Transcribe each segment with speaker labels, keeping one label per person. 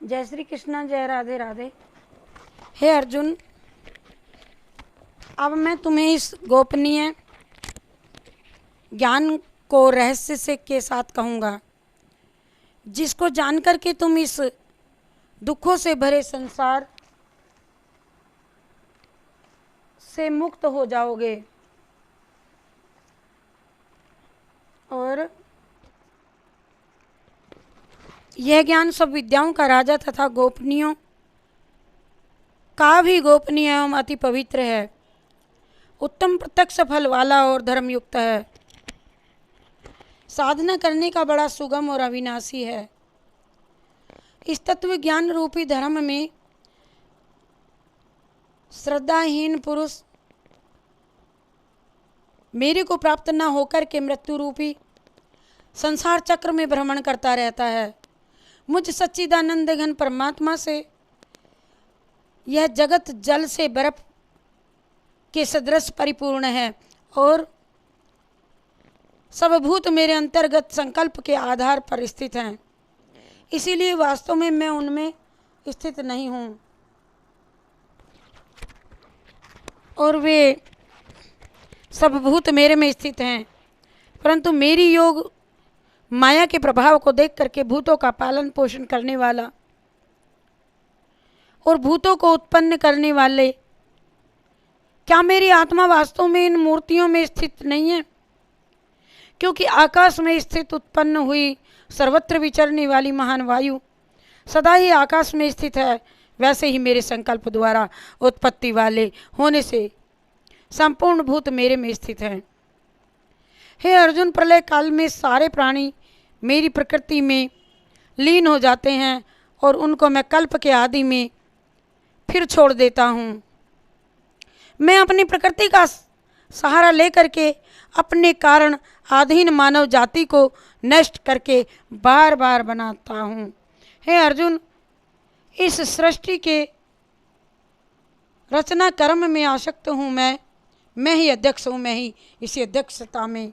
Speaker 1: जय श्री कृष्ण, जय राधे राधे। हे अर्जुन, अब मैं तुम्हें इस गोपनीय ज्ञान को रहस्य से के साथ कहूँगा, जिसको जानकर के तुम इस दुखों से भरे संसार से मुक्त हो जाओगे। और यह ज्ञान सब विद्याओं का राजा तथा गोपनीयों का भी गोपनीय एवं अति पवित्र है, उत्तम प्रत्यक्ष फल वाला और धर्मयुक्त है, साधना करने का बड़ा सुगम और अविनाशी है। इस तत्व ज्ञान रूपी धर्म में श्रद्धाहीन पुरुष मेरे को प्राप्त न होकर के मृत्यु रूपी संसार चक्र में भ्रमण करता रहता है। मुझ सच्चिदानंद घन परमात्मा से यह जगत जल से बर्फ के सदृश परिपूर्ण है और सब भूत मेरे अंतर्गत संकल्प के आधार पर स्थित हैं। इसीलिए वास्तव में मैं उनमें स्थित नहीं हूँ और वे सब भूत मेरे में स्थित हैं, परंतु मेरी योग माया के प्रभाव को देख करके भूतों का पालन पोषण करने वाला और भूतों को उत्पन्न करने वाले, क्या मेरी आत्मा वास्तव में इन मूर्तियों में स्थित नहीं है? क्योंकि आकाश में स्थित उत्पन्न हुई सर्वत्र विचरने वाली महान वायु सदा ही आकाश में स्थित है, वैसे ही मेरे संकल्प द्वारा उत्पत्ति वाले होने से संपूर्ण भूत मेरे में स्थित हैं। हे अर्जुन, प्रलय काल में सारे प्राणी मेरी प्रकृति में लीन हो जाते हैं और उनको मैं कल्प के आदि में फिर छोड़ देता हूँ। मैं अपनी प्रकृति का सहारा लेकर के अपने कारण आधीन मानव जाति को नष्ट करके बार बार बनाता हूँ। हे अर्जुन, इस सृष्टि के रचना कर्म में आसक्त हूँ मैं ही अध्यक्ष हूँ, मैं ही इसी अध्यक्षता में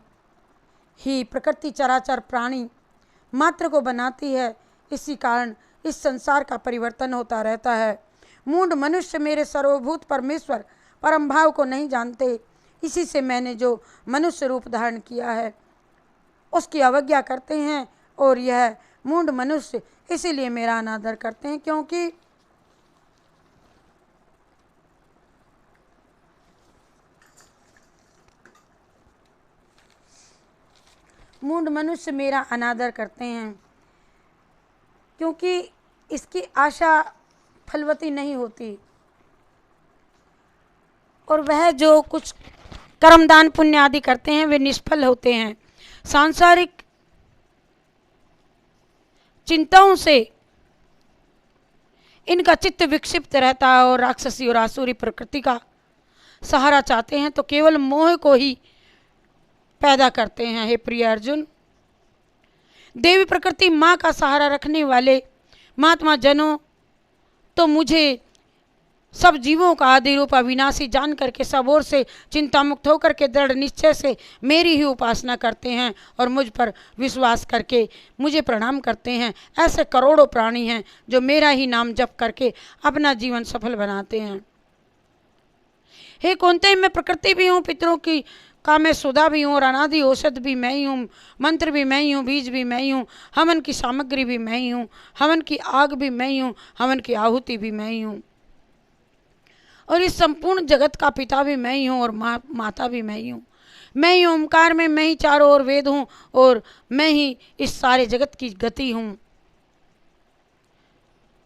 Speaker 1: ही प्रकृति चराचर प्राणी मात्र को बनाती है। इसी कारण इस संसार का परिवर्तन होता रहता है। मूढ़ मनुष्य मेरे सर्वभूत परमेश्वर परम भाव को नहीं जानते, इसी से मैंने जो मनुष्य रूप धारण किया है उसकी अवज्ञा करते हैं और यह मूढ़ मनुष्य इसीलिए मेरा अनादर करते हैं, क्योंकि मूढ़ मनुष्य मेरा अनादर करते हैं क्योंकि इसकी आशा फलवती नहीं होती और वह जो कुछ कर्म दान पुण्य आदि करते हैं वे निष्फल होते हैं। सांसारिक चिंताओं से इनका चित्त विक्षिप्त रहता है और राक्षसी और आसुरी प्रकृति का सहारा चाहते हैं तो केवल मोह को ही पैदा करते हैं। हे प्रिय अर्जुन, देवी प्रकृति माँ का सहारा रखने वाले महात्मा जनों तो मुझे सब जीवों का आदि रूप अविनाशी जान करके सब ओर से चिंता मुक्त होकर के दृढ़ निश्चय से मेरी ही उपासना करते हैं और मुझ पर विश्वास करके मुझे प्रणाम करते हैं। ऐसे करोड़ों प्राणी हैं जो मेरा ही नाम जप करके अपना जीवन सफल बनाते हैं। हे कौन्तेय, मैं प्रकृति भी हूँ, पितरों की का मैं सुधा भी हूँ और अनादि औषध भी मैं ही हूँ, मंत्र भी मैं ही हूँ, बीज भी मैं ही हूँ, हवन की सामग्री भी मैं ही हूँ, हवन की आग भी मैं ही हूँ, हवन की आहुति भी मैं ही हूँ और इस संपूर्ण जगत का पिता भी मैं ही हूँ और माता भी मैं ही हूँ। मैं ही ओमकार में, मैं ही चारों ओर वेद हूँ और मैं ही इस सारे जगत की गति हूँ।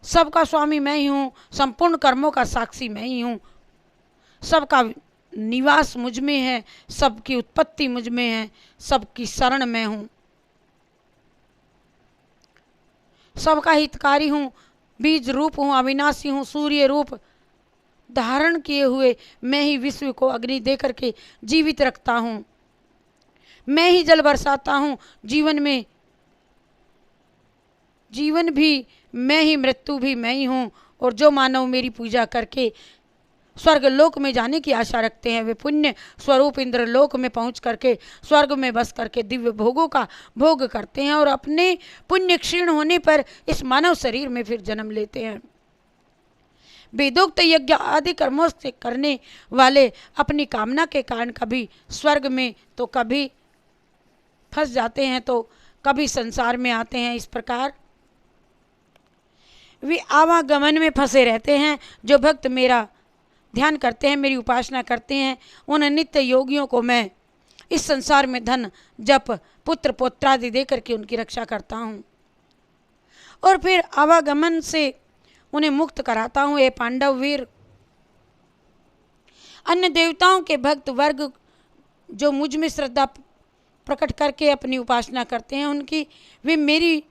Speaker 1: सबका स्वामी मैं ही हूँ, संपूर्ण कर्मों का साक्षी मैं ही हूँ, सबका निवास मुझ में है, सबकी उत्पत्ति मुझ में है, सबकी शरण मैं हूँ, सबका हितकारी हूँ, बीज रूप हूँ, अविनाशी हूँ, सूर्य रूप धारण किए हुए मैं ही विश्व को अग्नि दे करके जीवित रखता हूँ। मैं ही जल बरसाता हूँ, जीवन भी मैं ही, मृत्यु भी मैं ही हूँ और जो मानव मेरी पूजा करके स्वर्ग लोक में जाने की आशा रखते हैं, वे पुण्य स्वरूप इंद्र लोक में पहुंच करके स्वर्ग में बस करके दिव्य भोगों का भोग करते हैं और अपने पुण्य क्षीण होने पर इस मानव शरीर में फिर जन्म लेते हैं। वेदोक्त यज्ञ आदि कर्मों से करने वाले अपनी कामना के कारण कभी स्वर्ग में तो कभी फंस जाते हैं तो कभी संसार में आते हैं। इस प्रकार वे आवागमन में फंसे रहते हैं। जो भक्त मेरा ध्यान करते हैं, मेरी उपासना करते हैं, उन नित्य योगियों को मैं इस संसार में धन जप पुत्र पौत्रादि दे करके उनकी रक्षा करता हूँ और फिर आवागमन से उन्हें मुक्त कराता हूँ। ये पांडव वीर, अन्य देवताओं के भक्त वर्ग जो मुझ में श्रद्धा प्रकट करके अपनी उपासना करते हैं, उनकी वे मेरी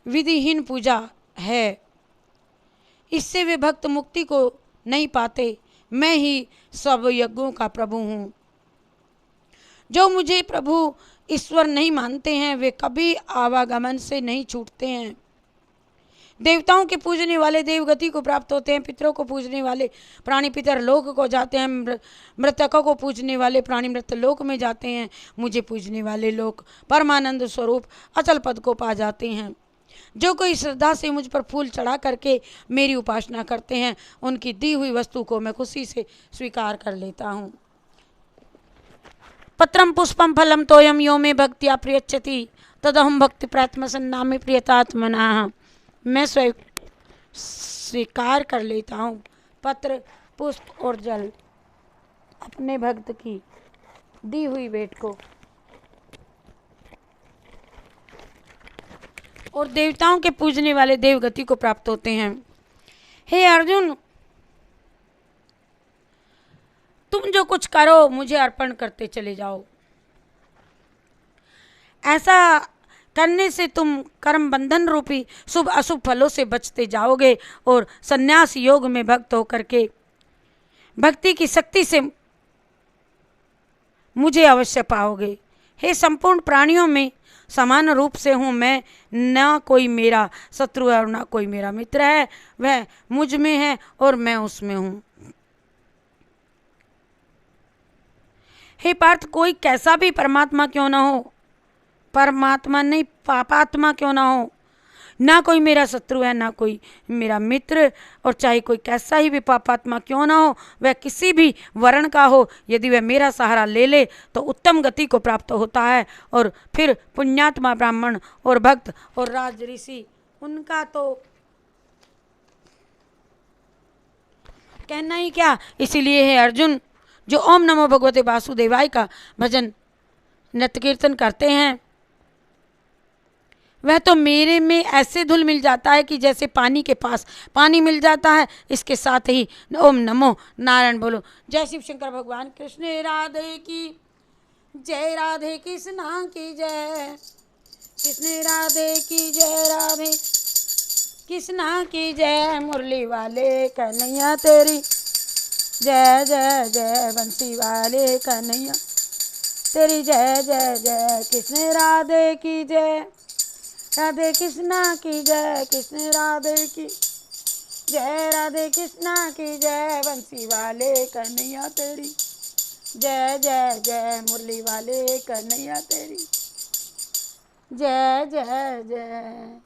Speaker 1: विधिहीन पूजा है। इससे वे भक्त मुक्ति को नहीं पाते। मैं ही सब यज्ञों का प्रभु हूँ। जो मुझे प्रभु ईश्वर नहीं मानते हैं, वे कभी आवागमन से नहीं छूटते हैं। देवताओं के पूजने वाले देवगति को प्राप्त होते हैं, पितरों को पूजने वाले प्राणी पितर लोक को जाते हैं, मृतकों को पूजने वाले प्राणी मृत लोक में जाते हैं, मुझे पूजने वाले लोग परमानंद स्वरूप अचल पद को पा जाते हैं। जो कोई श्रद्धा से मुझ पर फूल चढ़ा करके मेरी उपासना करते हैं, उनकी दी हुई वस्तु को मैं खुशी से स्वीकार कर लेता हूँ। पत्रम पुष्पम फलम तोयम यो मे भक्त्या प्रियच्छति तदहम भक्ति प्रात्मसन्नामि प्रियतात्मना। मैं स्वीकार कर लेता हूँ पत्र पुष्प और जल, अपने भक्त की दी हुई भेंट को, और देवताओं के पूजने वाले देवगति को प्राप्त होते हैं। हे अर्जुन, तुम जो कुछ करो मुझे अर्पण करते चले जाओ। ऐसा करने से तुम कर्म बंधन रूपी शुभ अशुभ फलों से बचते जाओगे और संन्यास योग में भक्त होकर के भक्ति की शक्ति से मुझे अवश्य पाओगे। हे संपूर्ण प्राणियों में समान रूप से हूँ मैं, न कोई मेरा शत्रु है और न कोई मेरा मित्र है। वह मुझ में है और मैं उसमें हूँ। हे पार्थ, कोई कैसा भी परमात्मा क्यों ना हो, परमात्मा नहीं पापात्मा क्यों ना हो, ना कोई मेरा शत्रु है ना कोई मेरा मित्र, और चाहे कोई कैसा ही भी पापात्मा क्यों ना हो, वह किसी भी वर्ण का हो, यदि वह मेरा सहारा ले ले तो उत्तम गति को प्राप्त होता है। और फिर पुण्यात्मा ब्राह्मण और भक्त और राज ऋषि, उनका तो कहना ही क्या। इसीलिए है अर्जुन, जो ओम नमो भगवते वासुदेवाय का भजन नृत्य कीर्तन करते हैं, वह तो मेरे में ऐसे धुल मिल जाता है कि जैसे पानी के पास पानी मिल जाता है। इसके साथ ही ओम नमो नारायण बोलो। जय शिव शंकर भगवान कृष्ण राधे की जय, राधे कृष्णा की जय, कृष्ण राधे की जय, राधे कृष्णा की जय, मुरली वाले कन्हैया तेरी जय जय जय, बंसी वाले कन्हैया तेरी जय जय जय, कृष्ण राधे की जय, राधे कृष्णा की जय, कृष्ण राधे की जय, राधे कृष्णा की जय, बंसी वाले कन्हैया तेरी जय जय जय, मुरली वाले कन्हैया तेरी जय जय जय।